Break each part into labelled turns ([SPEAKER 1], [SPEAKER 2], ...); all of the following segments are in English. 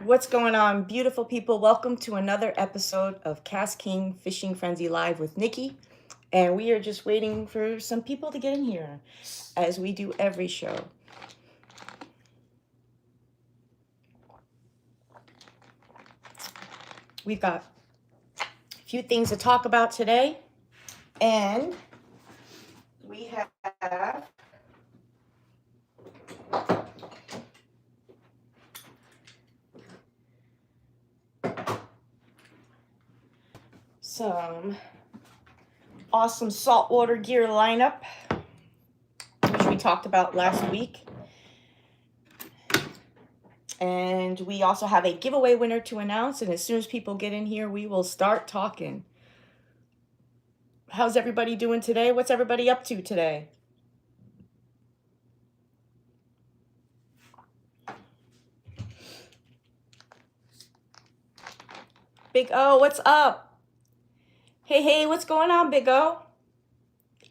[SPEAKER 1] What's going on, beautiful people? Welcome to another episode of KastKing Fishing Frenzy Live with Nikki. And we are just waiting for some people to get in here, as we do every show. We've got a few things to talk about today. And we have some awesome saltwater gear lineup, which we talked about last week. And we also have a giveaway winner to announce. And as soon as people get in here, we will start talking. How's everybody doing today? What's everybody up to today? Big O, what's up? Hey, what's going on, Big O?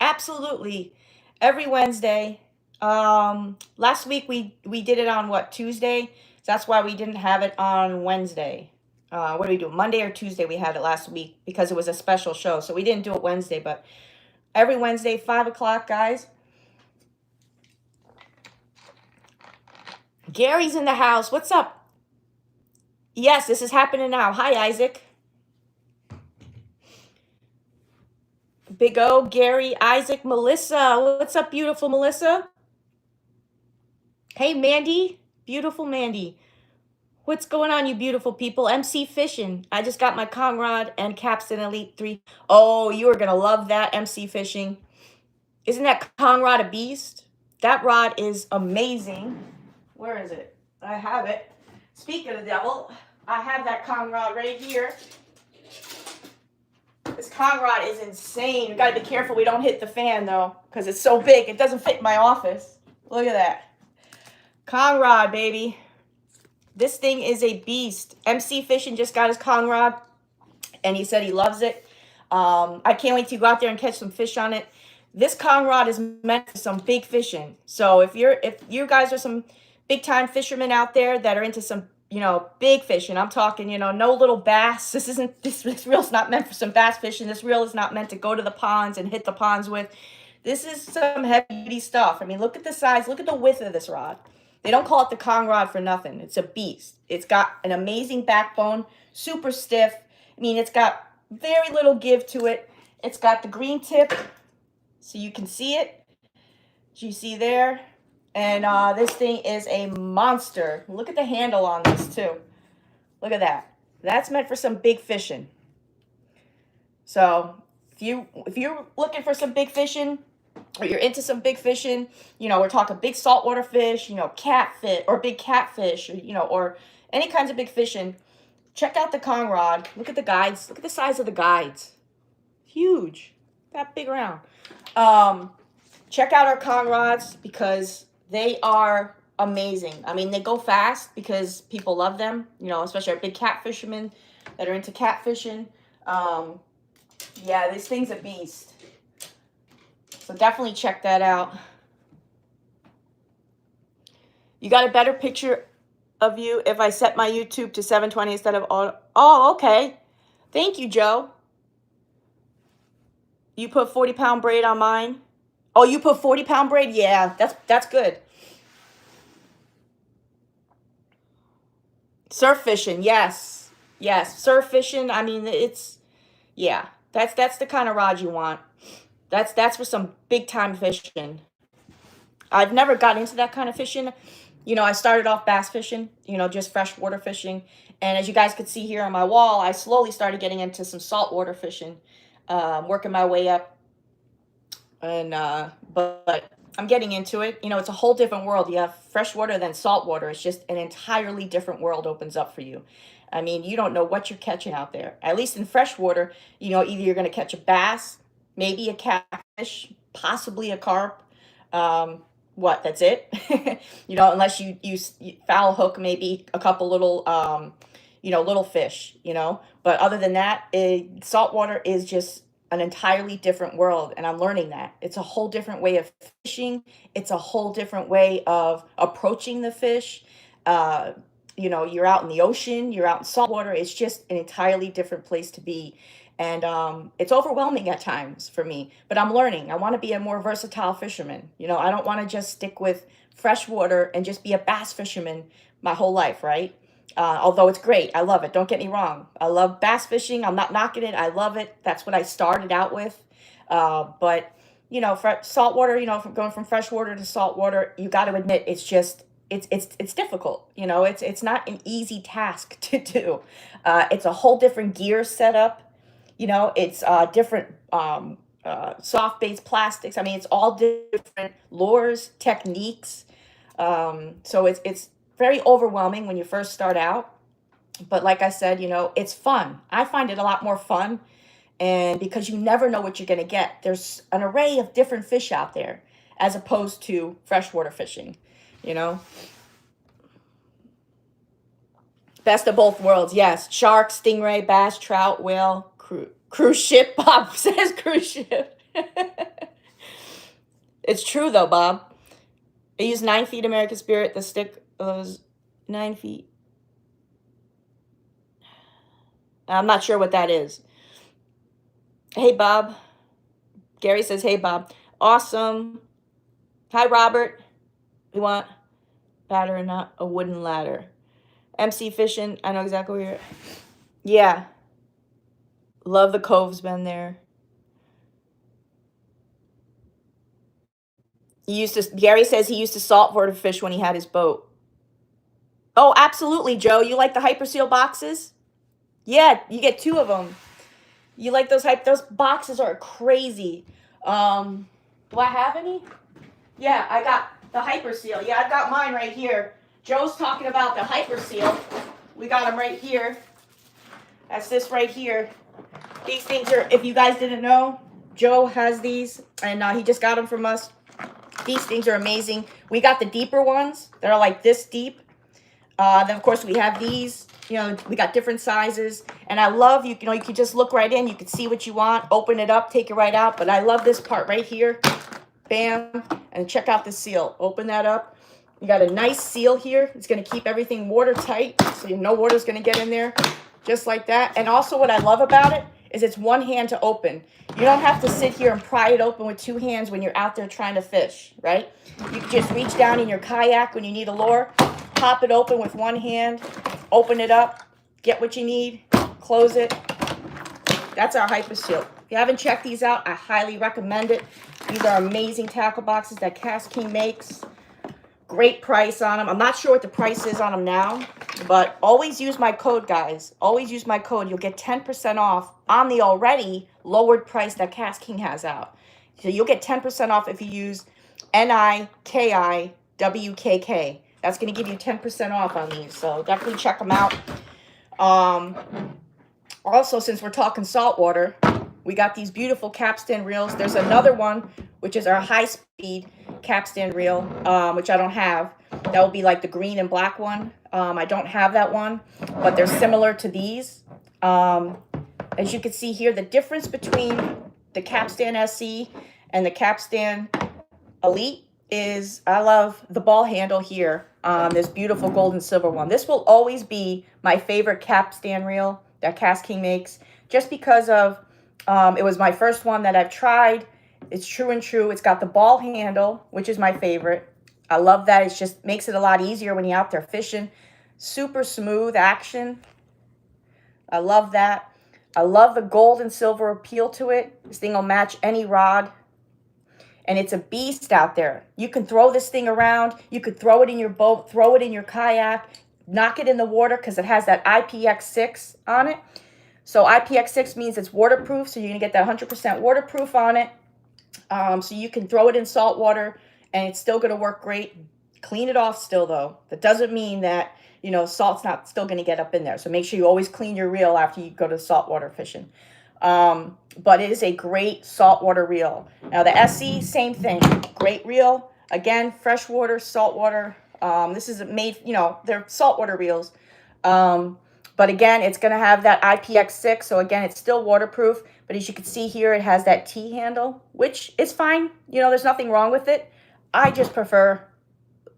[SPEAKER 1] Absolutely. Every Wednesday. Last week we did it on what, Tuesday? So that's why we didn't have it on Wednesday. What do we do? Monday or Tuesday we had it last week because it was a special show. So we didn't do it Wednesday, but every Wednesday, 5 o'clock, guys. Gary's in the house. What's up? Yes, this is happening now. Hi, Isaac. Big O, Gary, Isaac, Melissa. What's up, beautiful Melissa? Hey, Mandy. Beautiful Mandy. What's going on, you beautiful people? MC Fishing. I just got my Kong rod and Capstan Elite 3. Oh, you are going to love that, MC Fishing. Isn't that Kong rod a beast? That rod is amazing. Where is it? I have it. Speaking of the devil, I have that Kong rod right here. This Kong rod is insane. We got to be careful we don't hit the fan, though, because it's so big. It doesn't fit in my office. Look at that. Kong rod, baby. This thing is a beast. MC Fishing just got his Kong rod, and he said he loves it. I can't wait to go out there and catch some fish on it. This Kong rod is meant for some big fishing. So if you guys are some big time fishermen out there that are into some, big fishing, I'm talking, no little bass. This reel's not meant for some bass fishing. This reel is not meant to go to the ponds and hit the ponds with. This is some heavy stuff. I mean, look at the size, look at the width of this rod. They don't call it the Kong rod for nothing. It's a beast. It's got an amazing backbone, super stiff. I mean, it's got very little give to it. It's got the green tip, so you can see it. Do you see there? And this thing is a monster. Look at the handle on this too. Look at that. That's meant for some big fishing. So if you're looking for some big fishing, or you're into some big fishing, we're talking big saltwater fish, catfish or big catfish, or any kinds of big fishing, check out the Kong rod. Look at the guides. Look at the size of the guides. Huge. That big around. Check out our Kong rods because they are amazing. I mean, they go fast because people love them, especially our big cat fishermen that are into catfishing. Yeah, this thing's a beast. So definitely check that out. You got a better picture of you if I set my YouTube to 720 instead of auto. Oh, okay. Thank you, Joe. You put 40-pound braid on mine. Oh, you put 40-pound braid? Yeah, that's good. Surf fishing, yes. Yes, surf fishing. I mean, yeah. That's the kind of rod you want. That's for some big time fishing. I've never got into that kind of fishing. I started off bass fishing, just freshwater fishing. And as you guys could see here on my wall, I slowly started getting into some saltwater fishing, working my way up. And but I'm getting into it. It's a whole different world. You have freshwater than saltwater. It's just an entirely different world opens up for you. I mean, you don't know what you're catching out there. At least in freshwater, either you're going to catch a bass, maybe a catfish, possibly a carp. That's it. Unless you foul hook maybe a couple little little fish, but other than that, saltwater is just an entirely different world, and I'm learning that. It's a whole different way of fishing. It's a whole different way of approaching the fish. you know, you're out in the ocean, you're out in saltwater. It's just an entirely different place to be. And it's overwhelming at times for me, but I'm learning. I want to be a more versatile fisherman. You know, I don't want to just stick with freshwater and just be a bass fisherman my whole life, right? Although it's great. I love it. Don't get me wrong. I love bass fishing. I'm not knocking it. I love it. That's what I started out with. But, you know, for saltwater, you know, from going from freshwater to saltwater, you got to admit it's just it's difficult. You know, it's not an easy task to do. It's a whole different gear setup. You know, it's different soft base plastics. I mean, it's all different lures, techniques. So it's very overwhelming when you first start out. But like I said, you know, it's fun. I find it a lot more fun, and because you never know what you're going to get. There's an array of different fish out there as opposed to freshwater fishing, you know. Best of both worlds, yes. Shark, stingray, bass, trout, whale, cruise ship. Bob says cruise ship. It's true though, Bob. I use 9 feet American Spirit. The stick was 9 feet. I'm not sure what that is. Hey, Bob. Gary says, hey, Bob. Awesome. Hi, Robert. We want ladder and not a wooden ladder. MC Fishing. I know exactly where you're at. Yeah. Love the Cove's been there. Gary says he used to saltwater fish when he had his boat. Oh, absolutely, Joe. You like the Hyper Seal boxes? Yeah, you get 2 of them. You like those those boxes are crazy. Do I have any? Yeah, I got the Hyper Seal. Yeah, I've got mine right here. Joe's talking about the Hyper Seal. We got them right here. That's this right here. These things are, if you guys didn't know, Joe has these, and he just got them from us. These things are amazing. We got the deeper ones that are like this deep. Then, of course, we have these. You know, we got different sizes. And I love, you know, you can just look right in. You can see what you want. Open it up. Take it right out. But I love this part right here. Bam. And check out the seal. Open that up. You got a nice seal here. It's going to keep everything watertight. So you know water's going to get in there. Just like that. And also what I love about it is it's one hand to open. You don't have to sit here and pry it open with 2 hands when you're out there trying to fish, right? You can just reach down in your kayak when you need a lure, pop it open with 1 hand, open it up, get what you need, close it. That's our Hyper Seal. If you haven't checked these out, I highly recommend it. These are amazing tackle boxes that KastKing makes. Great price on them. I'm not sure what the price is on them now, but always use my code, guys. Always use my code. You'll get 10% off on the already lowered price that KastKing has out. So you'll get 10% off if you use NIKIWKK. That's going to give you 10% off on these. So definitely check them out. Also, since we're talking saltwater, we got these beautiful Kapstan reels. There's another one, which is our high-speed Kapstan reel, which I don't have. That will be like the green and black one. I don't have that one, but they're similar to these. As you can see here, the difference between the Capstan SE and the Capstan Elite is, I love the ball handle here. This beautiful gold and silver one. This will always be my favorite Kapstan reel that KastKing makes, just because of it was my first one that I've tried. It's true and true. It's got the ball handle, which is my favorite. I love that. It just makes it a lot easier when you're out there fishing. Super smooth action. I love that. I love the gold and silver appeal to it. This thing will match any rod. And it's a beast out there. You can throw this thing around. You could throw it in your boat, throw it in your kayak, knock it in the water because it has that IPX6 on it. So IPX6 means it's waterproof, so you're going to get that 100% waterproof on it. So you can throw it in salt water, and it's still going to work great. Clean it off still, though. That doesn't mean that, you know, salt's not still going to get up in there. So make sure you always clean your reel after you go to saltwater fishing. But it is a great saltwater reel. Now, the SE, same thing. Great reel. Again, freshwater, saltwater. This is made, you know, they're saltwater reels. But again, it's going to have that IPX6. So again, it's still waterproof. But as you can see here, it has that T handle, which is fine. You know, there's nothing wrong with it. I just prefer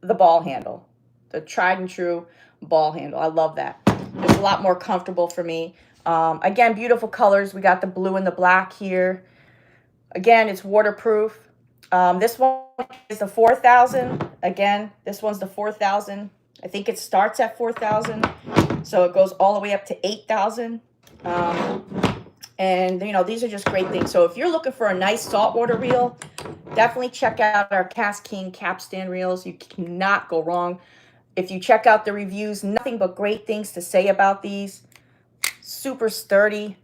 [SPEAKER 1] the ball handle. the tried and true ball handle. I love that. It's a lot more comfortable for me. Again, beautiful colors. We got the blue and the black here. Again, it's waterproof. This one is the 4,000. Again, this one's the 4,000. I think it starts at 4,000. So it goes all the way up to 8,000. And, you know, these are just great things. So if you're looking for a nice saltwater reel, definitely check out our KastKing Kapstan reels. You cannot go wrong. If you check out the reviews, nothing but great things to say about these. Super sturdy.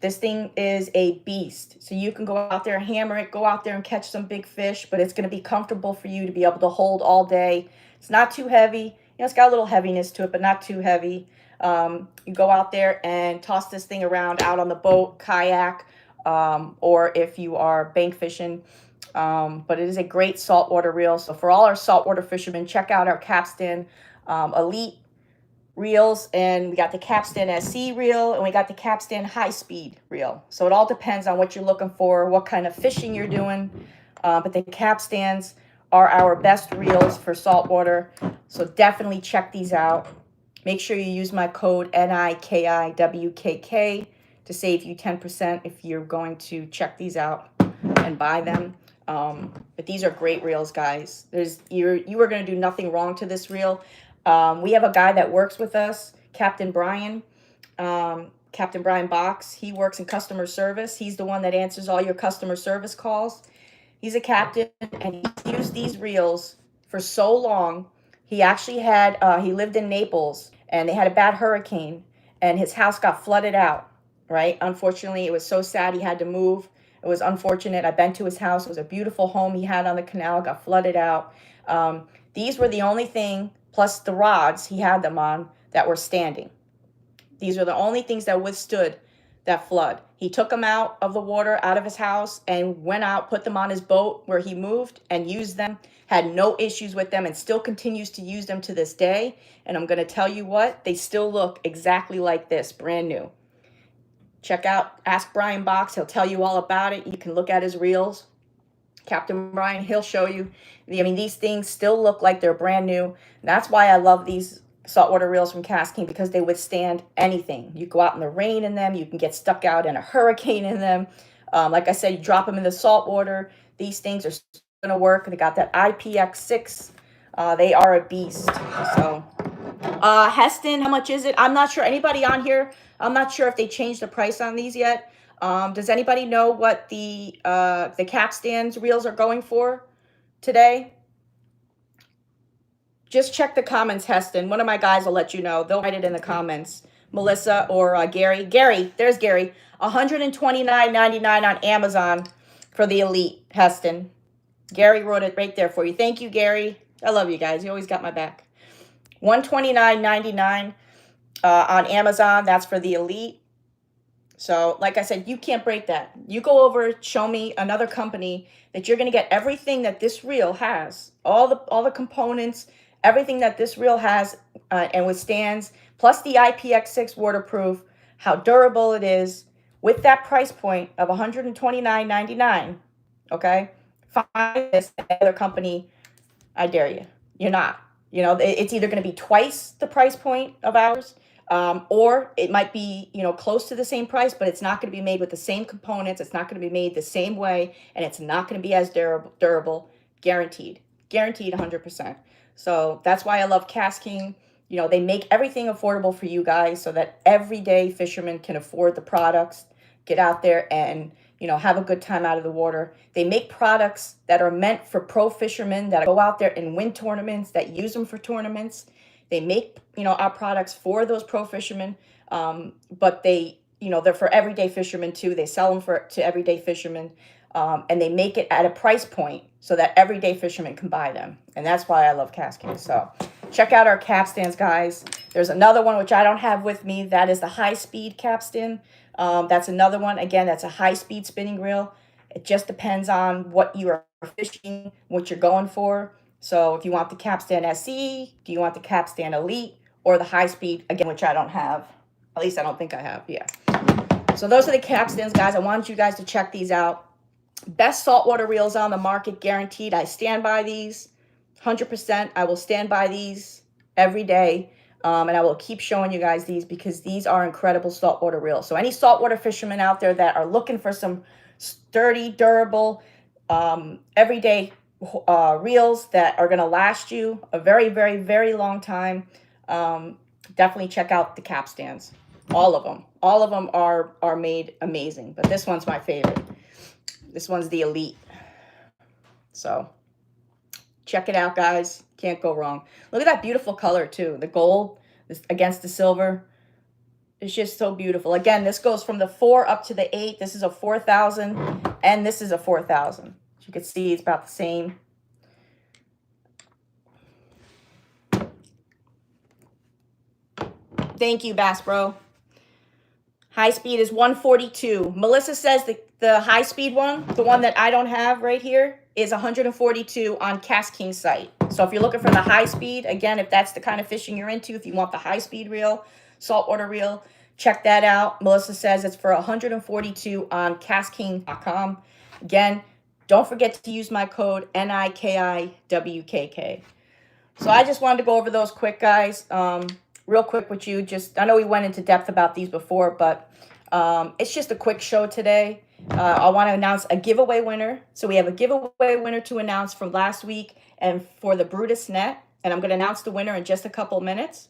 [SPEAKER 1] This thing is a beast. So you can go out there and hammer it, go out there and catch some big fish, but it's going to be comfortable for you to be able to hold all day. It's not too heavy. You know, it's got a little heaviness to it, but not too heavy. You go out there and toss this thing around out on the boat, kayak, or if you are bank fishing. But it is a great saltwater reel. So for all our saltwater fishermen, check out our Capstan Elite reels. And we got the Capstan SC reel, and we got the Capstan High Speed reel. So it all depends on what you're looking for, what kind of fishing you're doing. But the Capstans are our best reels for saltwater. So definitely check these out. Make sure you use my code NIKIWKK to save you 10% if you're going to check these out and buy them. But these are great reels, guys. You are going to do nothing wrong to this reel. We have a guy that works with us, Captain Brian Box. He works in customer service. He's the one that answers all your customer service calls. He's a captain, and he's used these reels for so long. He actually had, he lived in Naples, and they had a bad hurricane, and his house got flooded out, right? Unfortunately, it was so sad he had to move. It was unfortunate. I've been to his house. It was a beautiful home he had on the canal, got flooded out. These were the only thing, plus the rods he had them on, that were standing. These are the only things that withstood that flood. He took them out of the water, out of his house, and went out, put them on his boat where he moved and used them. Had no issues with them and still continues to use them to this day. And I'm going to tell you what, they still look exactly like this, brand new. Check out Ask Brian Box. He'll tell you all about it. You can look at his reels. Captain Brian, he'll show you. I mean, these things still look like they're brand new. And that's why I love these saltwater reels from KastKing, because they withstand anything. You go out in the rain in them. You can get stuck out in a hurricane in them. Like I said, you drop them in the salt water. These things are going to work. They got that IPX6. They are a beast. So Heston, how much is it? I'm not sure. Anybody on here? I'm not sure if they changed the price on these yet. Does anybody know what the Capstans reels are going for today? Just check the comments, Heston. One of my guys will let you know. They'll write it in the comments. Melissa or Gary. Gary, there's Gary. $129.99 on Amazon for the Elite, Heston. Gary wrote it right there for you. Thank you, Gary. I love you guys. You always got my back. $129.99 on Amazon. That's for the Elite. So, like I said, you can't break that. You go over, show me another company that you're going to get everything that this reel has, all the components, everything that this reel has and withstands, plus the IPX6 waterproof, how durable it is, with that price point of $129.99. Okay, find this other company. I dare you. You're not. You know, it's either going to be twice the price point of ours. Or it might be, you know, close to the same price, but it's not going to be made with the same components. It's not going to be made the same way, and it's not going to be as durable, guaranteed 100%. So that's why I love KastKing. You know, they make everything affordable for you guys so that everyday fishermen can afford the products, get out there and, you know, have a good time out of the water. They make products that are meant for pro fishermen that go out there and win tournaments, that use them for tournaments. They make, you know, our products for those pro fishermen, but they, you know, they're for everyday fishermen too. They sell them to everyday fishermen, and they make it at a price point so that everyday fishermen can buy them. And that's why I love KastKing. So check out our Capstans, guys. There's another one which I don't have with me. That is the High Speed Capstan. That's another one. Again, that's a high speed spinning reel. It just depends on what you are fishing, what you're going for. So if you want the Capstan SE, do you want the Capstan Elite, or the high speed, again, which I don't have. At least I don't think I have, yeah. So those are the Capstans, guys. I wanted you guys to check these out. Best saltwater reels on the market, guaranteed. I stand by these 100%. I will stand by these every day. And I will keep showing you guys these because these are incredible saltwater reels. So any saltwater fishermen out there that are looking for some sturdy, durable, everyday reels that are going to last you a very, very, very long time, definitely check out the Capstans. All of them. All of them are made amazing. But this one's my favorite. This one's the elite. So check it out, guys. Can't go wrong. Look at that beautiful color, too. The gold against the silver. It's just so beautiful. Again, this goes from the 4 up to the 8. This is a 4,000, and this is a 4,000. As you can see, it's about the same. Thank you, Bass Bro. High speed is 142. Melissa says the high speed one, the one that I don't have right here, is 142 on KastKing site. So if you're looking for the high speed, again, if that's the kind of fishing you're into, if you want the high speed reel, saltwater reel, check that out. Melissa says it's for 142 on KastKing.com. Again, don't forget to use my code NIKIWKK. So I just wanted to go over those quick, guys. Real quick with you. Just, I know we went into depth about these before, but it's just a quick show today. I want to announce a giveaway winner. So we have a giveaway winner to announce from last week and for the Brutus net. And I'm going to announce the winner in just a couple minutes.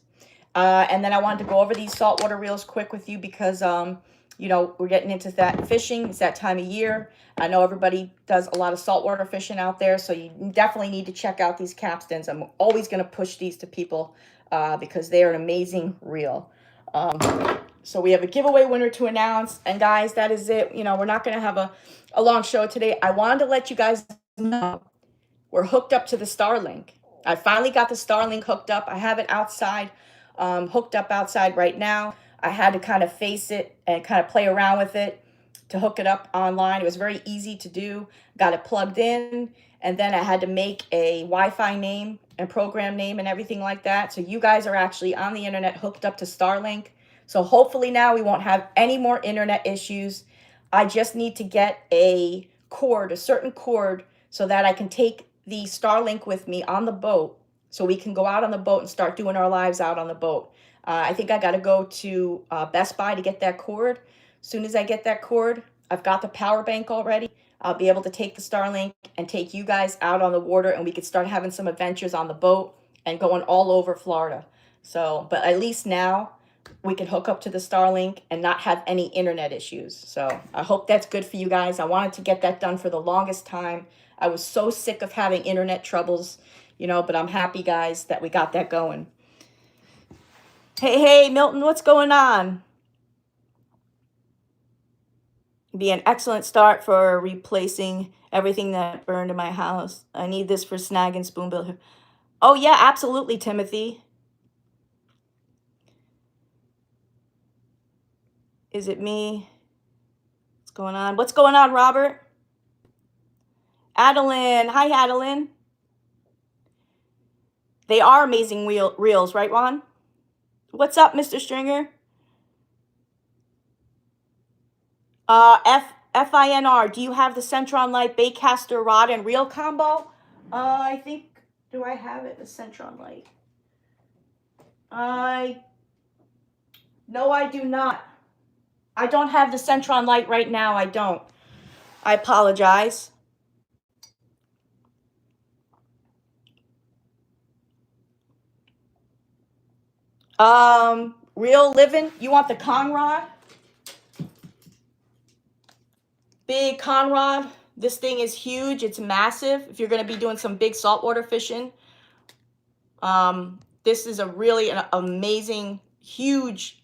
[SPEAKER 1] And then I wanted to go over these saltwater reels quick with you because, you know, we're getting into that fishing. It's that time of year. I know everybody does a lot of saltwater fishing out there. So you definitely need to check out these Capstans. I'm always going to push these to people because they are an amazing reel. So we have a giveaway winner to announce. And guys, that is it. You know, we're not going to have a long show today. I wanted to let you guys know we're hooked up to the Starlink. I finally got the Starlink hooked up. I have it outside, hooked up outside right now. I had to kind of face it and kind of play around with it to hook it up online. It was very easy to do. Got it plugged in. And then I had to make a Wi-Fi name and program name and everything like that. So you guys are actually on the internet hooked up to Starlink. So hopefully now we won't have any more internet issues. I just need to get a cord, a certain cord, so that I can take the Starlink with me on the boat so we can go out on the boat and start doing our lives out on the boat. I think I got to go to Best Buy to get that cord. As soon as I get that cord, I've got the power bank already. I'll be able to take the Starlink and take you guys out on the water, and we could start having some adventures on the boat and going all over Florida. So, but at least now we can hook up to the Starlink and not have any internet issues. So I hope that's good for you guys. I wanted to get that done for the longest time. I was so sick of having internet troubles, you know, but I'm happy, guys, that we got that going. Hey, Milton, what's going on? Be an excellent start for replacing everything that burned in my house. I need this for snag and spoonbill. Oh, yeah, absolutely, Timothy. Is it me? What's going on? What's going on, Robert? Adeline. Hi, Adeline. They are amazing reels, right, Juan? What's up, Mr. Stringer? FINR, do you have the Centron Light baitcaster rod and reel combo? I think, do I have it, the Centron Light? No, I do not. I don't have the Centron Light right now. I don't. I apologize. Real living, you want the Conrod? Big Conrod. This thing is huge. It's massive. If you're going to be doing some big saltwater fishing, this is a really an amazing, huge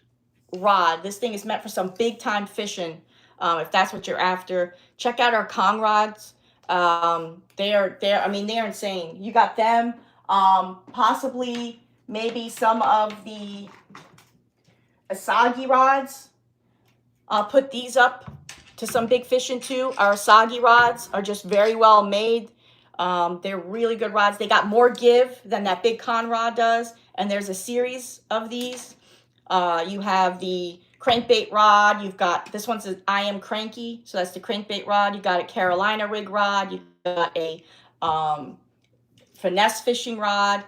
[SPEAKER 1] rod. This thing is meant for some big time fishing. If that's what you're after, check out our Conrods. They're insane. You got them. Possibly maybe some of the Asagi rods. I'll put these up to some big fishing too. Our Asagi rods are just very well made. They're really good rods. They got more give than that big Conrod does. And there's a series of these. You have the crankbait rod. You've got, this one's an I Am Cranky. So that's the crankbait rod. You got a Carolina rig rod. You got a finesse fishing rod.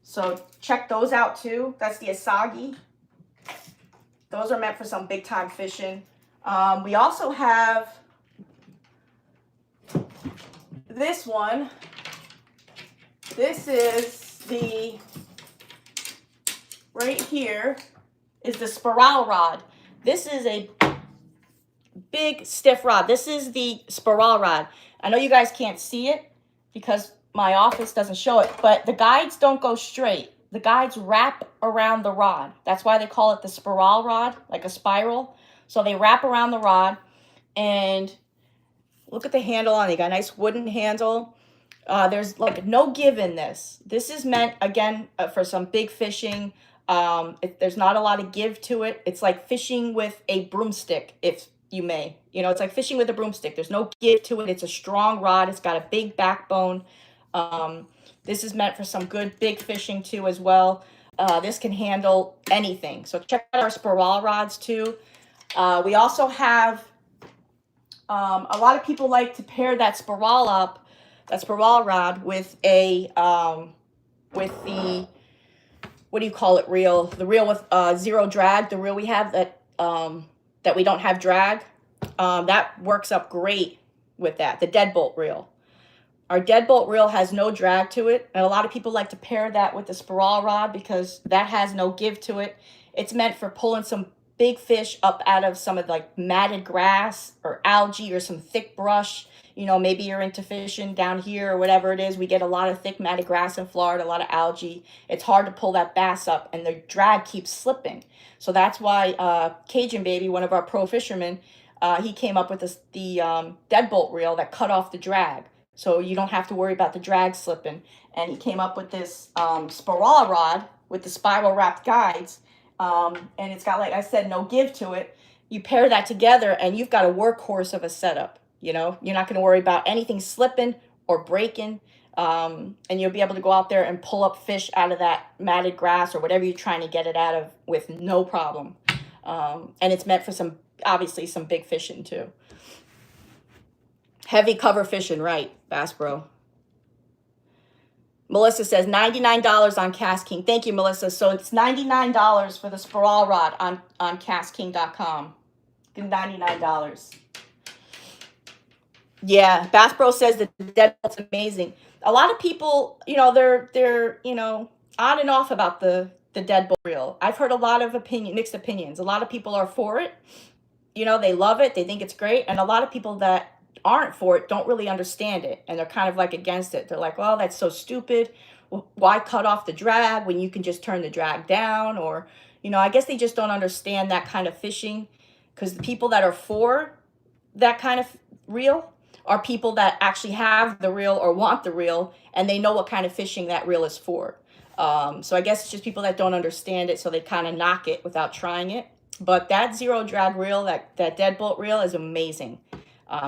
[SPEAKER 1] So check those out too. That's the Asagi. Those are meant for some big time fishing. We also have this one. This is the, right here is the spiral rod. This is a big stiff rod. This is the spiral rod. I know you guys can't see it because my office doesn't show it, but the guides don't go straight. The guides wrap around the rod. That's why they call it the spiral rod, like a spiral. So they wrap around the rod, and look at the handle on it. You got a nice wooden handle. There's like no give in this. This is meant, again, for some big fishing. There's not a lot of give to it. It's like fishing with a broomstick, if you may. You know, it's like fishing with a broomstick. There's no give to it. It's a strong rod. It's got a big backbone. This is meant for some good big fishing too as well. This can handle anything. So check out our spiral rods too. We also have, a lot of people like to pair that spiral rod with a, with the, what do you call it, reel? The reel with zero drag, the reel we have that, that we don't have drag. That works up great with that, the Deadbolt reel. Our Deadbolt reel has no drag to it, and a lot of people like to pair that with the spiral rod because that has no give to it. It's meant for pulling some big fish up out of some of like matted grass or algae or some thick brush. You know, maybe you're into fishing down here or whatever it is. We get a lot of thick matted grass in Florida, a lot of algae. It's hard to pull that bass up, and the drag keeps slipping. So that's why Cajun Baby, one of our pro fishermen, he came up with the Deadbolt reel that cut off the drag. So you don't have to worry about the drag slipping. And he came up with this spiral rod with the spiral wrapped guides. And it's got, like I said, no give to it. You pair that together and you've got a workhorse of a setup. You know, you're not going to worry about anything slipping or breaking. And you'll be able to go out there and pull up fish out of that matted grass or whatever you're trying to get it out of with no problem. And it's meant for some, obviously, some big fishing too. Heavy cover fishing, right, Bass Bro. Melissa says $99 on KastKing. Thank you, Melissa. So it's $99 for the spiral rod on KastKing.com. $99. Yeah, Bass Bro says the Deadbolt's amazing. A lot of people, you know, they're you know, on and off about the Deadbolt reel. I've heard a lot of mixed opinions. A lot of people are for it. You know, they love it. They think it's great. And a lot of people that aren't for it don't really understand it, and they're kind of like against it. They're like, well, that's so stupid. Why cut off the drag when you can just turn the drag down? Or, you know, I guess they just don't understand that kind of fishing, because the people that are for that kind of reel are people that actually have the reel or want the reel, and they know what kind of fishing that reel is for. So I guess it's just people that don't understand it, so they kind of knock it without trying it. But that zero drag reel, that Deadbolt reel is amazing.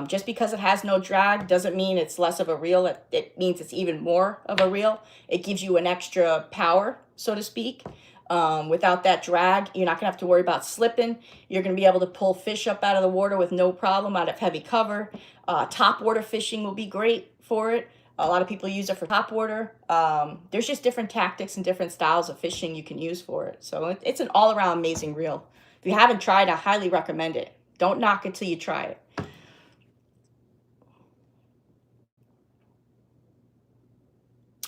[SPEAKER 1] Just because it has no drag doesn't mean it's less of a reel. It means it's even more of a reel. It gives you an extra power, so to speak. Without that drag, you're not going to have to worry about slipping. You're going to be able to pull fish up out of the water with no problem out of heavy cover. Top water fishing will be great for it. A lot of people use it for top water. There's just different tactics and different styles of fishing you can use for it. So it's an all-around amazing reel. If you haven't tried, I highly recommend it. Don't knock it till you try it.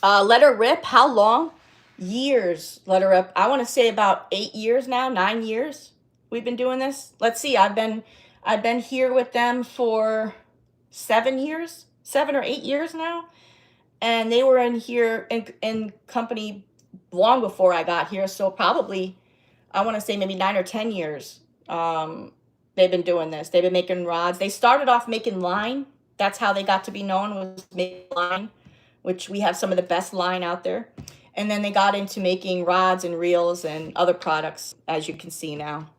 [SPEAKER 1] Let her rip. How long? Years. Let her rip. I want to say about 8 years now, 9 years. We've been doing this. Let's see. I've been here with them for 7 years, 7 or 8 years now, and they were in here in company long before I got here. So probably, I want to say maybe 9 or 10 years. They've been doing this. They've been making rods. They started off making line. That's how they got to be known, was making line, which we have some of the best line out there. And then they got into making rods and reels and other products, as you can see now.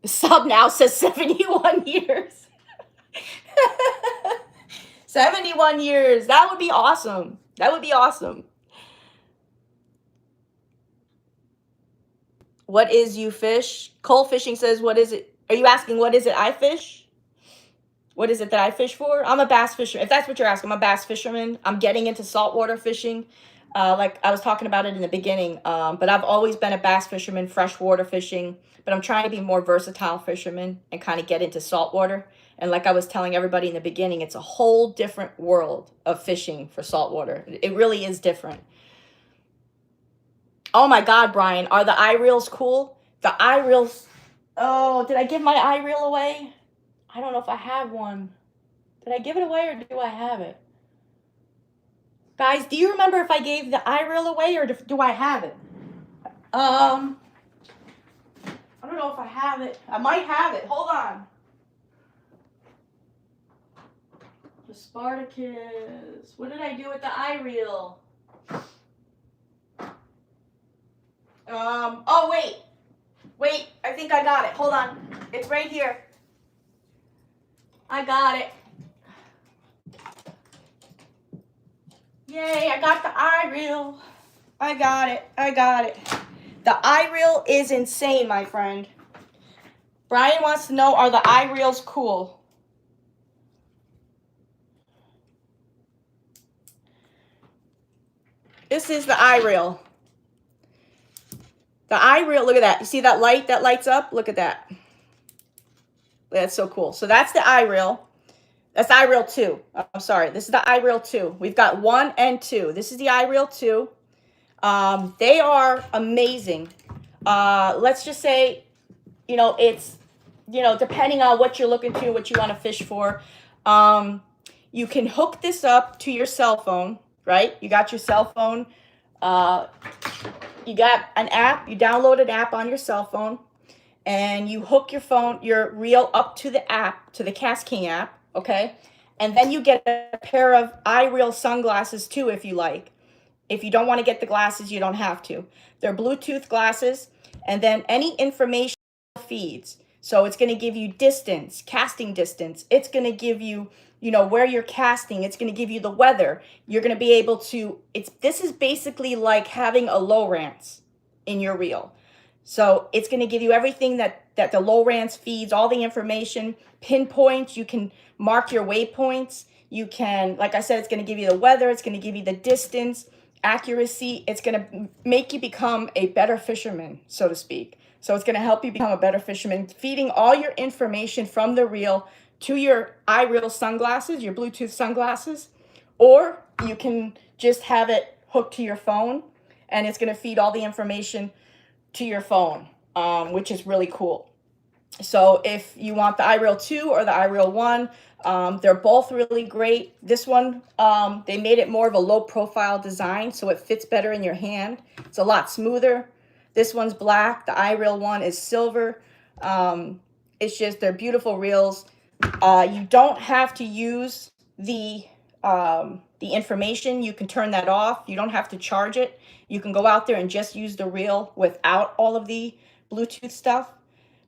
[SPEAKER 1] Sub now says 71 years. 71 years. That would be awesome. That would be awesome. What is you fish? Cole Fishing says, what is it? Are you asking what is it I fish? What is it that I fish for? I'm a bass fisherman. If that's what you're asking, I'm a bass fisherman. I'm getting into saltwater fishing. Like I was talking about it in the beginning. But I've always been a bass fisherman, freshwater fishing. But I'm trying to be more versatile fisherman and kind of get into saltwater. And like I was telling everybody in the beginning, it's a whole different world of fishing for saltwater. It really is different. Oh my God, Brian, are the iReels cool? The iReels. Oh, did I give my iReel away? I don't know if I have one. Did I give it away or do I have it? Guys, do you remember if I gave the iReel away or do I have it? I don't know if I have it. I might have it. Hold on. The Spartacus. What did I do with the iReel? Oh, wait. Wait, I think I got it. Hold on. It's right here. I got it. Yay, I got the iReel. I got it. I got it. The iReel is insane, my friend. Brian wants to know, are the iReels cool? This is the iReel. The iReel, look at that. You see that light that lights up? Look at that. That's so cool. So that's the iReel. That's iReel 2. I'm sorry. This is the iReel 2. We've got 1 and 2. This is the iReel 2. They are amazing. Let's just say, you know, it's, you know, depending on what you're looking to, what you want to fish for. You can hook this up to your cell phone, right? You got your cell phone. You got an app. You download an app on your cell phone. And you hook your reel up to the app, to the KastKing app, okay? And then you get a pair of iReel sunglasses too, if you like. If you don't want to get the glasses, you don't have to. They're Bluetooth glasses, and then any information feeds. So it's going to give you distance, casting distance. It's going to give you, you know, where you're casting. It's going to give you the weather. You're going to be able to, this is basically like having a Lowrance in your reel. So it's going to give you everything that the Lowrance feeds, all the information, pinpoints. You can mark your waypoints. You can, like I said, it's going to give you the weather. It's going to give you the distance, accuracy. It's going to make you become a better fisherman, so to speak. So it's going to help you become a better fisherman, feeding all your information from the reel to your iReel sunglasses, your Bluetooth sunglasses, or you can just have it hooked to your phone, and it's going to feed all the information to your phone, which is really cool. So if you want the iReel 2 or the iReel 1, they're both really great. This one, they made it more of a low profile design, so it fits better in your hand. It's a lot smoother. This one's black. The iReel 1 is silver. It's just, they're beautiful reels. You don't have to use the information. You can turn that off. You don't have to charge it. You can go out there and just use the reel without all of the Bluetooth stuff.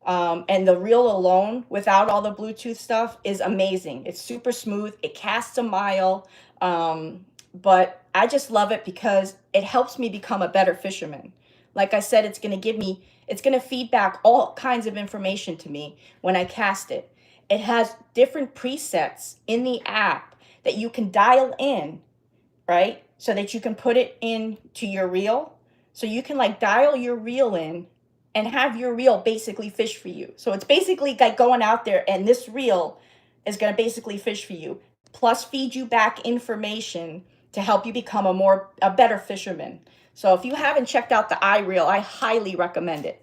[SPEAKER 1] And the reel alone, without all the Bluetooth stuff, is amazing. It's super smooth. It casts a mile. But I just love it because it helps me become a better fisherman. Like I said, it's going to feed back all kinds of information to me when I cast it. It has different presets in the app that you can dial in, right? So that you can put it into your reel. So you can like dial your reel in and have your reel basically fish for you. So it's basically like going out there and this reel is going to basically fish for you, plus feed you back information to help you become a better fisherman. So if you haven't checked out the iReel, I highly recommend it.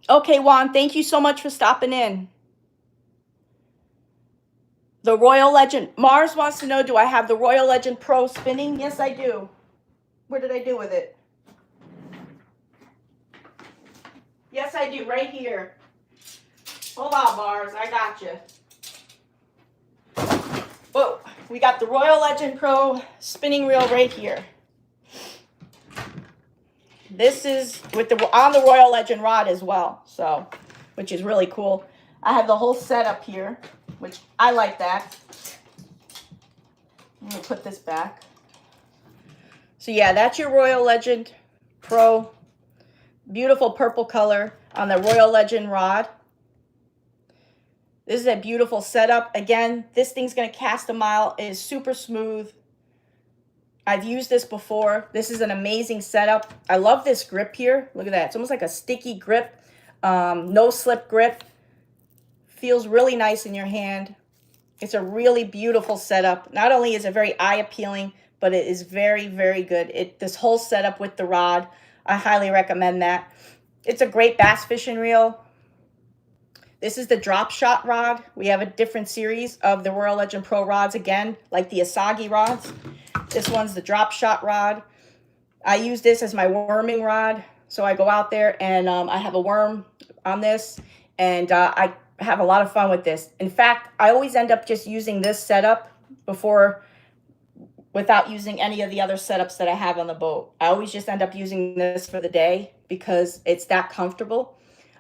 [SPEAKER 1] Okay, Juan, thank you so much for stopping in. The Royal Legend. Mars wants to know, do I have the Royal Legend Pro spinning? Yes, I do. Where did I do with it? Yes, I do. Right here. Hold on, Mars. I got you. Whoa. We got the Royal Legend Pro spinning reel right here. This is on the Royal Legend rod as well, so, which is really cool. I have the whole setup here, which I like that. I'm going to put this back. So yeah, that's your Royal Legend Pro. Beautiful purple color on the Royal Legend rod. This is a beautiful setup. Again, this thing's going to cast a mile. It is super smooth. I've used this before. This is an amazing setup. I love this grip here. Look at that. It's almost like a sticky grip. No slip grip. Feels really nice in your hand. It's a really beautiful setup. Not only is it very eye appealing, but it is very, very good. This whole setup with the rod, I highly recommend that. It's a great bass fishing reel. This is the drop shot rod. We have a different series of the Royal Legend Pro rods again, like the Asagi rods. This one's the drop shot rod. I use this as my worming rod. So I go out there and I have a worm on this, and I have a lot of fun with this. In fact, I always end up just using this setup without using any of the other setups that I have on the boat. I always just end up using this for the day because it's that comfortable.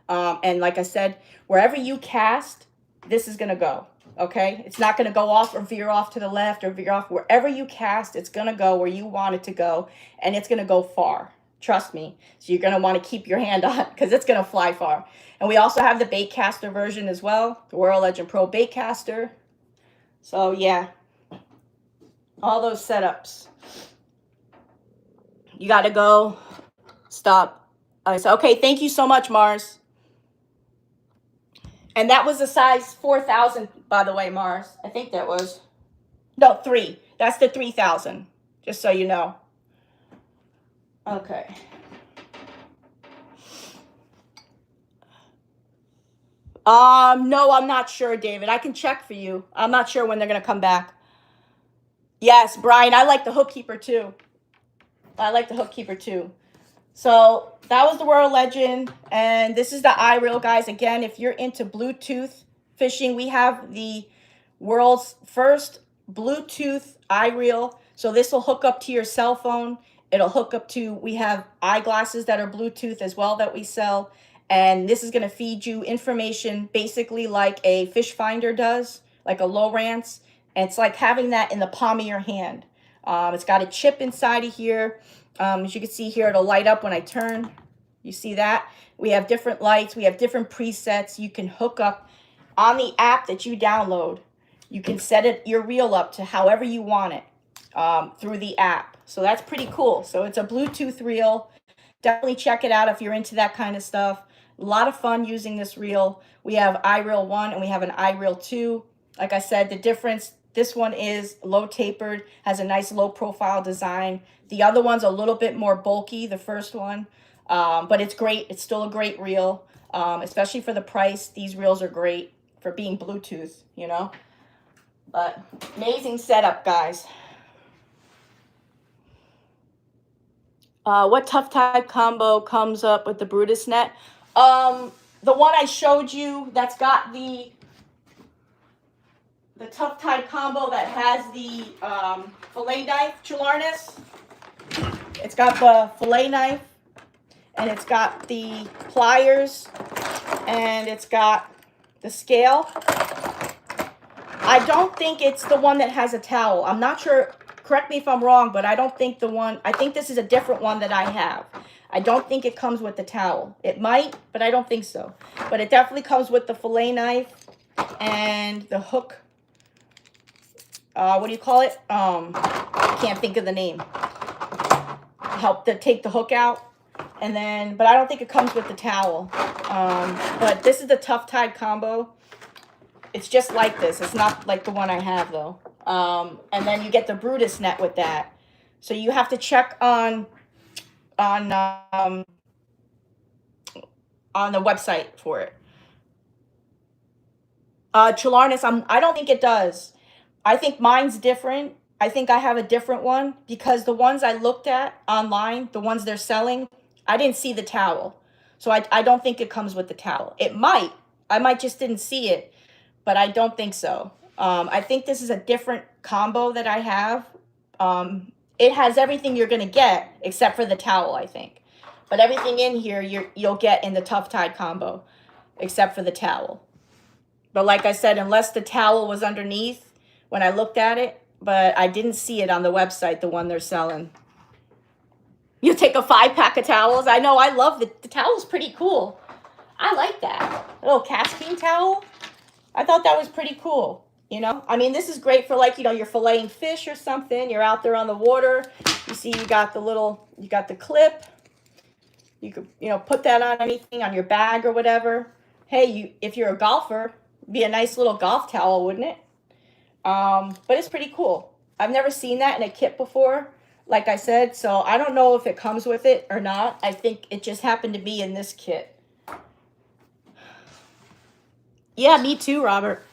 [SPEAKER 1] And like I said, wherever you cast, this is going to go. Okay, it's not going to go off or veer off to the left or veer off. Wherever you cast, it's going to go where you want it to go, and it's going to go far. Trust me. So you're going to want to keep your hand on it because it's going to fly far. And we also have the bait caster version as well, the Royal Legend Pro bait caster. So yeah, all those setups. You got to go. Stop. I said, okay, thank you so much, Mars. And that was a size 4,000, by the way, Mars. I think that was. No, 3. That's the 3,000, just so you know. Okay. No, I'm not sure, David. I can check for you. I'm not sure when they're going to come back. Yes, Brian, I like the hook keeper too. I like the hook keeper too. So that was the Royal Legend, and this is the iReel, guys. Again, if you're into Bluetooth fishing, we have the world's first Bluetooth iReel. So this will hook up to your cell phone. It'll hook up to, we have eyeglasses that are Bluetooth as well that we sell. And this is going to feed you information basically like a fish finder does, like a Lowrance. And it's like having that in the palm of your hand. It's got a chip inside of here. As you can see here, it'll light up when I turn. You see that? We have different lights. We have different presets. You can hook up on the app that you download. You can set your reel up to however you want it through the app. So that's pretty cool. So it's a Bluetooth reel. Definitely check it out if you're into that kind of stuff. A lot of fun using this reel. We have iReel 1 and we have an iReel 2. Like I said, the difference, this one is low tapered, has a nice low profile design. The other one's a little bit more bulky, the first one, but it's great. It's still a great reel, especially for the price. These reels are great for being Bluetooth, you know. But amazing setup, guys. What tough tide combo comes up with the Brutus net? The one I showed you that's got the tough tide combo that has the fillet knife, Chularnus. It's got the fillet knife, and it's got the pliers, and it's got the scale. I don't think it's the one that has a towel. I'm not sure. Correct me if I'm wrong, but I don't think I think this is a different one that I have. I don't think it comes with the towel. It might, but I don't think so. But it definitely comes with the fillet knife and the hook. What do you call it? I can't think of the name. Help to take the hook out. And then, but I don't think it comes with the towel. But this is the tough tide combo. It's just like this. It's not like the one I have though. And then you get the Brutus net with that. So you have to check on the website for it. Chularnus, I don't think it does. I think mine's different. I think I have a different one because the ones I looked at online, the ones they're selling, I didn't see the towel. So I don't think it comes with the towel. It might. I might just didn't see it, but I don't think so. I think this is a different combo that I have. It has everything you're going to get except for the towel, I think. But everything in here you'll get in the tough tide combo except for the towel. But like I said, unless the towel was underneath when I looked at it, but I didn't see it on the website, the one they're selling. You'll take a 5-pack of towels. I know, I love the towel's pretty cool. I like that. A little KastKing towel. I thought that was pretty cool. You know, I mean, this is great for like, you know, you're filleting fish or something. You're out there on the water. You see, you got the clip. You could, you know, put that on anything, on your bag or whatever. Hey, if you're a golfer, it'd be a nice little golf towel, wouldn't it? But it's pretty cool. I've never seen that in a kit before, like I said. So I don't know if it comes with it or not. I think it just happened to be in this kit. Yeah, me too, Robert.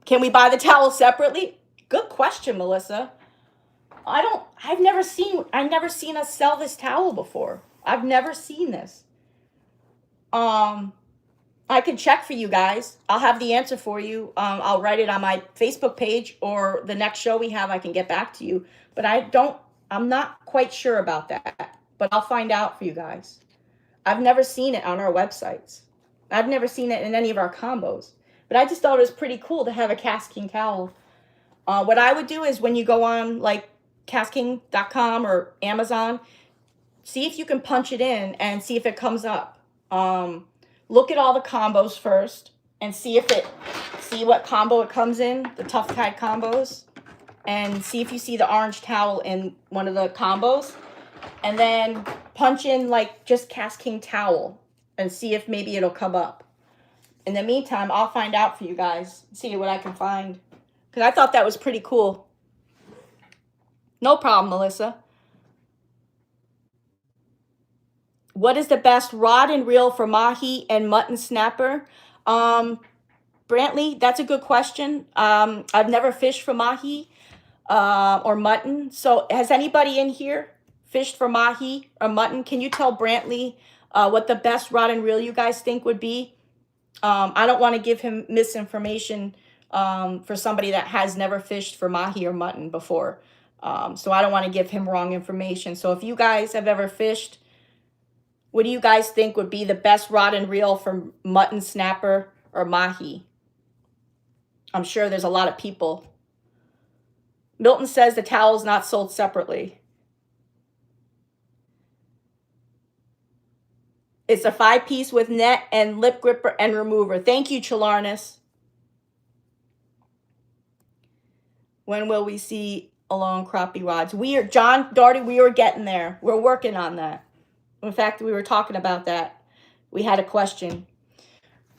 [SPEAKER 1] Can we buy the towel separately? Good question, Melissa. I've never seen us sell this towel before. I've never seen this. I can check for you guys. I'll have the answer for you. I'll write it on my Facebook page, or the next show we have, I can get back to you. But I'm not quite sure about that, but I'll find out for you guys. I've never seen it on our websites. I've never seen it in any of our combos. But I just thought it was pretty cool to have a KastKing towel. What I would do is when you go on like KastKing.com or Amazon, see if you can punch it in and see if it comes up. Look at all the combos first and see what combo it comes in, the Tough Tide combos, and see if you see the orange towel in one of the combos. And then punch in like just KastKing towel and see if maybe it'll come up. In the meantime, I'll find out for you guys, see what I can find. Because I thought that was pretty cool. No problem, Melissa. What is the best rod and reel for mahi and mutton snapper? Brantley, that's a good question. I've never fished for mahi or mutton. So has anybody in here fished for mahi or mutton? Can you tell Brantley what the best rod and reel you guys think would be? I don't want to give him misinformation for somebody that has never fished for mahi or mutton before. So I don't want to give him wrong information. So if you guys have ever fished, what do you guys think would be the best rod and reel for mutton snapper or mahi? I'm sure there's a lot of people. Milton says the towel's not sold separately. It's a 5-piece with net and lip gripper and remover. Thank you, Chalarnus. When will we see along crappie rods? John Darty, we are getting there. We're working on that. In fact, we were talking about that. We had a question.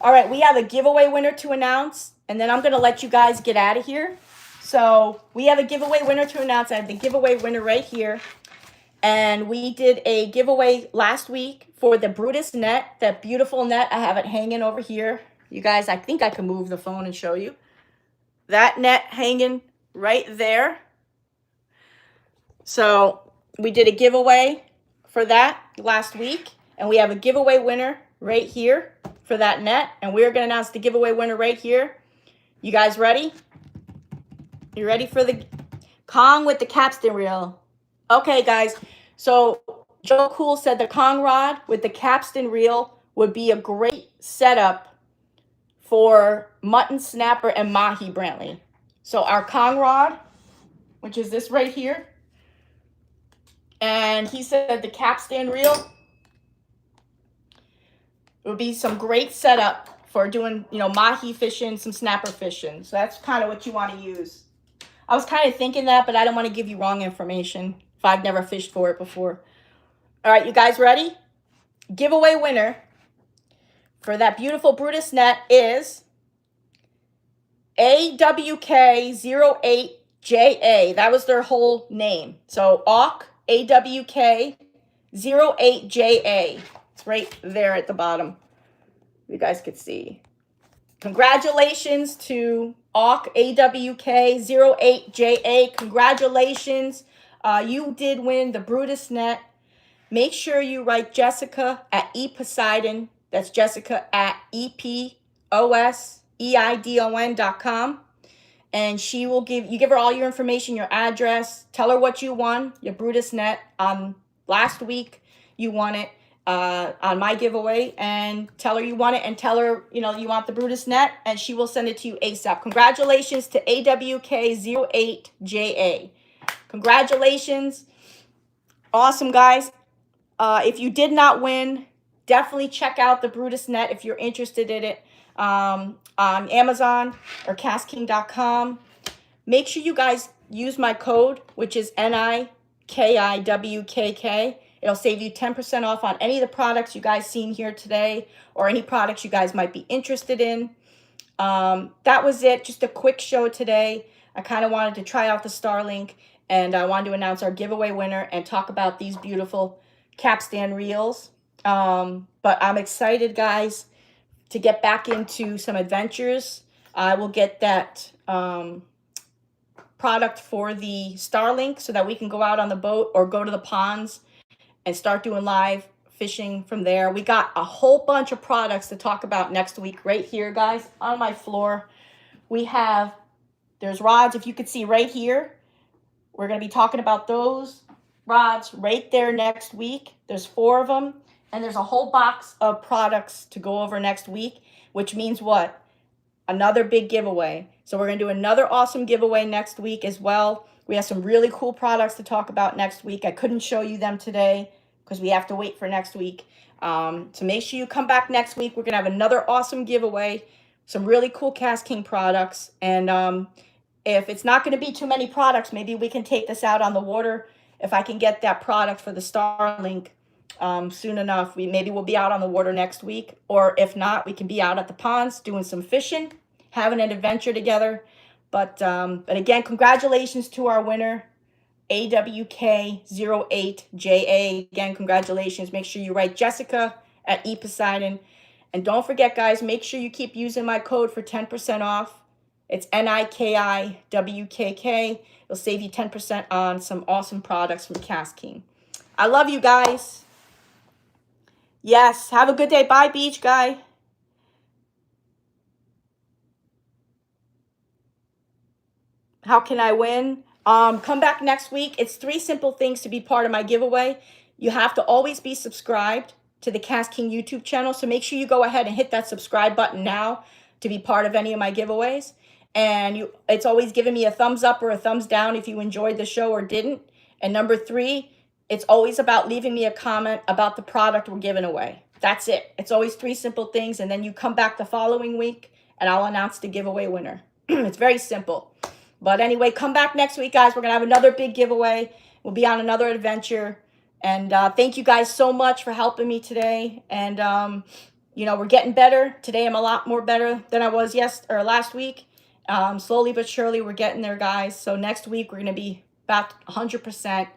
[SPEAKER 1] All right, we have a giveaway winner to announce, and then I'm going to let you guys get out of here. So we have a giveaway winner to announce. I have the giveaway winner right here. And we did a giveaway last week for the Brutus net, that beautiful net. I have it hanging over here. You guys, I think I can move the phone and show you. That net hanging right there. So we did a giveaway for that last week. And we have a giveaway winner right here for that net. And we're going to announce the giveaway winner right here. You guys ready? You ready for the Kong with the Kapstan Reel? Okay, guys. So Joe Cool said the Kong rod with the Kapstan Reel would be a great setup for mutton snapper and mahi, Brantley. So our Kong rod, which is this right here. And he said the Kapstan Reel would be some great setup for doing, you know, mahi fishing, some snapper fishing. So that's kind of what you want to use. I was kind of thinking that, but I don't want to give you wrong information if I've never fished for it before. All right, you guys ready? Giveaway winner for that beautiful Brutus net is AWK08JA. That was their whole name. So AWK, AWK08JA. It's right there at the bottom. You guys could see. Congratulations to AWK, AWK08JA. Congratulations. You did win the Brutus net. Make sure you write Jessica at ePoseidon. That's Jessica at EPOSEIDON.com. And she will give her all your information, your address. Tell her what you won, your Brutus net. Last week you won it on my giveaway, and tell her you want it, and tell her, you know, you want the Brutus net, and she will send it to you ASAP. Congratulations to AWK08JA. Congratulations. Awesome, guys. If you did not win, definitely check out the Brutus net if you're interested in it on Amazon or KastKing.com. Make sure you guys use my code, which is NIKIWKK. It'll save you 10% off on any of the products you guys seen here today or any products you guys might be interested in. That was it. Just a quick show today. I kind of wanted to try out the Starlink, and I wanted to announce our giveaway winner and talk about these beautiful Kapstan Reels. But I'm excited, guys, to get back into some adventures. I will get that product for the Starlink so that we can go out on the boat or go to the ponds and start doing live fishing from there. We got a whole bunch of products to talk about next week right here, guys, on my floor. We have, there's rods, if you could see right here. We're going to be talking about those rods right there next week. There's 4 of them, and there's a whole box of products to go over next week, which means what? Another big giveaway. So we're going to do another awesome giveaway next week as well. We have some really cool products to talk about next week. I couldn't show you them today because we have to wait for next week. So make sure you come back next week. We're going to have another awesome giveaway, some really cool KastKing products. And if it's not going to be too many products, maybe we can take this out on the water. If I can get that product for the Starlink soon enough, maybe we'll be out on the water next week. Or if not, we can be out at the ponds doing some fishing, having an adventure together. But again, congratulations to our winner, AWK08JA. Again, congratulations. Make sure you write Jessica at ePoseidon. And don't forget, guys, make sure you keep using my code for 10% off. It's NIKIWKK. It'll save you 10% on some awesome products from KastKing. I love you guys. Yes, have a good day. Bye, beach guy. How can I win? Come back next week. It's 3 simple things to be part of my giveaway. You have to always be subscribed to the KastKing YouTube channel. So make sure you go ahead and hit that subscribe button now to be part of any of my giveaways. And it's always giving me a thumbs up or a thumbs down if you enjoyed the show or didn't. And number 3, it's always about leaving me a comment about the product we're giving away. That's it. It's always 3 simple things. And then you come back the following week and I'll announce the giveaway winner. It's very simple. But anyway, come back next week, guys. We're going to have another big giveaway. We'll be on another adventure. And thank you guys so much for helping me today. And, you know, we're getting better. Today I'm a lot more better than I was last week. Slowly but surely, we're getting there, guys. So next week, we're going to be about 100%.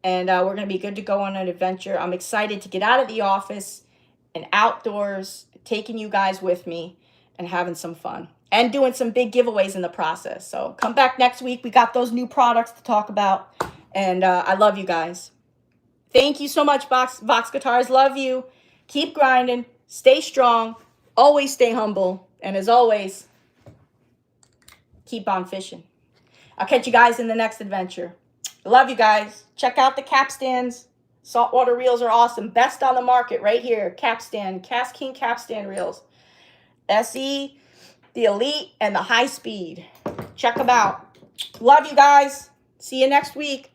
[SPEAKER 1] And we're going to be good to go on an adventure. I'm excited to get out of the office and outdoors, taking you guys with me and having some fun. And doing some big giveaways in the process. So come back next week. We got those new products to talk about. And I love you guys. Thank you so much, Vox Guitars. Love you. Keep grinding. Stay strong. Always stay humble. And as always, keep on fishing. I'll catch you guys in the next adventure. Love you guys. Check out the Capstans. Saltwater reels are awesome. Best on the market right here. Capstan. KastKing Capstan Reels. SE. The Elite, and the High Speed. Check them out. Love you guys. See you next week.